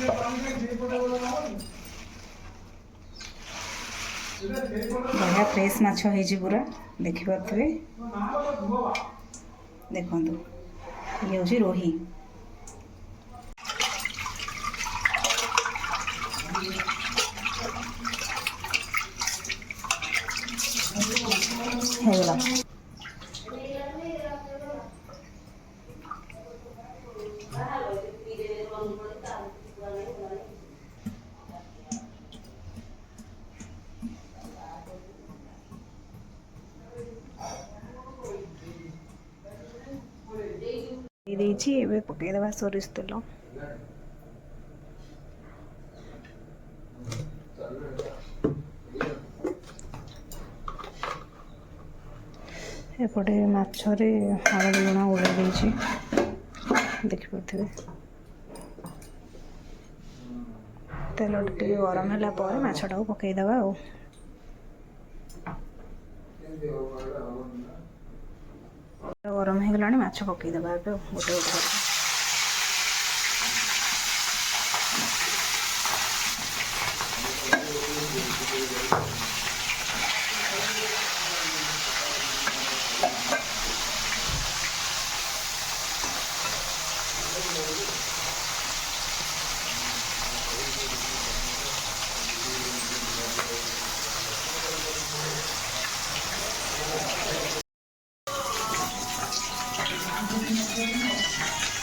बढ़िया फ्रेश माछ हो पूरा देखिपे देखु ये हूँ रोही ହେଇଗଲା। ଏବେ ପକେଇଦେବା ସୋରିଷ ତେଲ। एपटे माछरे हलदी लुण गोलई देछि देखिपे तेल टे गरम है माछटा को पकईदबा गरम हो गला माछ पकईदबा गोटे गोटे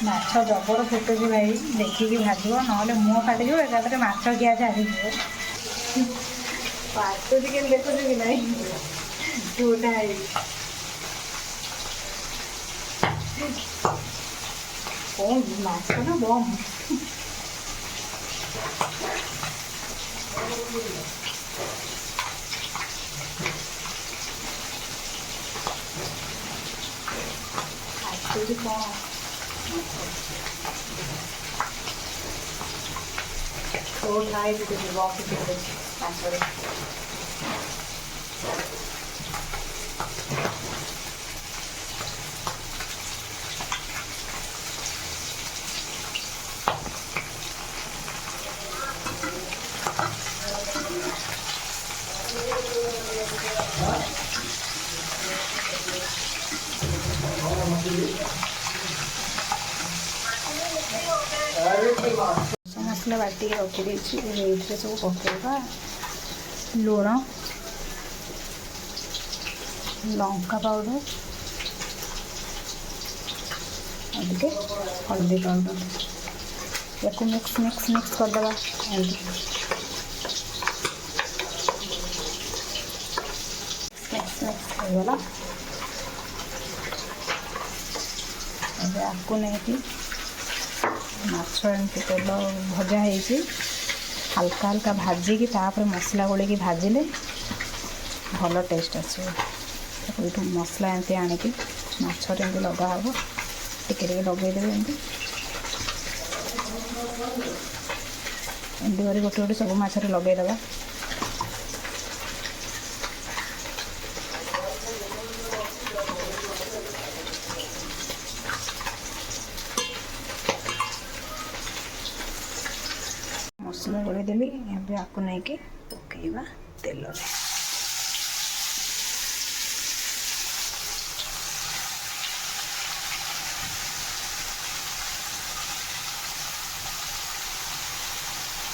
माछ जबर फुटुची भाई देखिकी भाजब ना मुँह फाटिज एकाथरे माछ किआ छाड़ी पाचुरी के देखुच कि ना टूटा कौन माछ ना बम पाचुरी कौन so nice because you walk into this actually. मसला बाटी रखी सब पकेगा लुण लंका पाउडर और हल्दी पाउडर या मिक्स मिक्स मिक्स करदे मिक्स मिक्स होगला आपको नहीं माछ एमती तेल भजा हो हल्का हल्का भाजिकी तापर मसला गोल भाजिले भल टेस्ट आसो मसला एमती आणिकी माछरे एमती लगा हम टिके लगेदेवे एमती एमती कर गोटे गोटे सब माछरे लगेदेवा मसला गोलदेली एवं आपको नहीं कि पकईवा तेल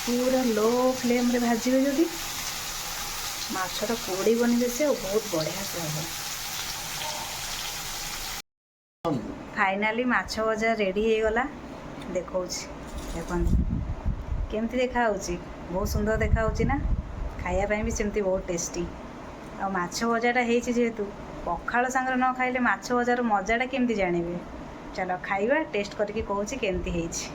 पूरा लो फ्लेम रे भाजिबे जदि माछटा पोड़बनी बेसी और बहुत बढ़िया से हम फाइनाली माछ भजा रेडी हो गला देखो देखो केमती देखा बहुत सुंदर देखा ना खायापाई भी सेमती बहुत टेस्टी आ माछ भजाटा जेहेतु पखाल सांगे न खाइले माछ भजार मजाटा केमती जानिबे चलो खाइबा टेस्ट करके कहूँ केमती ହେଇଛି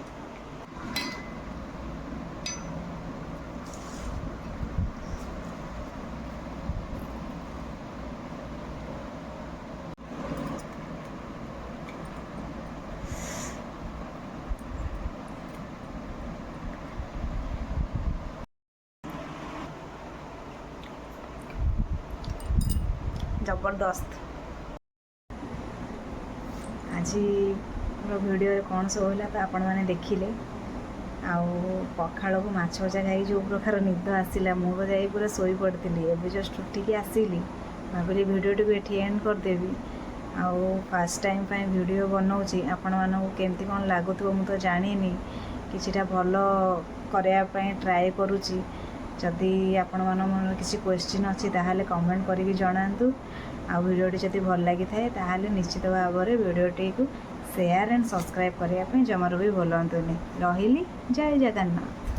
जबरदस्त आज वीडियो कौन सब होगा तो आपण मैंने देखिले ଆଉ ପଖାଳକୁ ମାଛ ଭଜା ଖାଇକି ଯେଉଁ ପ୍ରକାର ନିଦ ଆସିଲା, ମୁଁ ତ ଯାଇ ପୁରା ଶୋଇପଡ଼ିଥିଲି। ଏବେ ଜଷ୍ଟ ଉଠିକି ଆସିଲି, ଭାବିଲି ଭିଡ଼ିଓଟିକୁ ଏଠି ଏଣ୍ଡ କରିଦେବି। ଆଉ ଫାର୍ଷ୍ଟ ଟାଇମ୍ ପାଇଁ ଭିଡ଼ିଓ ବନାଉଛି, ଆପଣମାନଙ୍କୁ କେମିତି କ'ଣ ଲାଗୁଥିବ ମୁଁ ତ ଜାଣିନି। କିଛିଟା ଭଲ କରିବା ପାଇଁ ଟ୍ରାଏ କରୁଛି। ଯଦି ଆପଣମାନଙ୍କ ମନରେ କିଛି କ୍ୱେଶ୍ଚିନ୍ ଅଛି ତାହେଲେ କମେଣ୍ଟ କରିକି ଜଣାନ୍ତୁ। ଆଉ ଭିଡ଼ିଓଟି ଯଦି ଭଲ ଲାଗିଥାଏ ତାହେଲେ ନିଶ୍ଚିତ ଭାବରେ ଭିଡ଼ିଓଟିକୁ ସେୟାର ଆଣ୍ଡ ସବସ୍କ୍ରାଇବ୍ କରିବା ପାଇଁ ଜମାରୁ ବି ଭୁଲନ୍ତୁନି। ରହିଲି, ଜୟ ଜଗନ୍ନାଥ।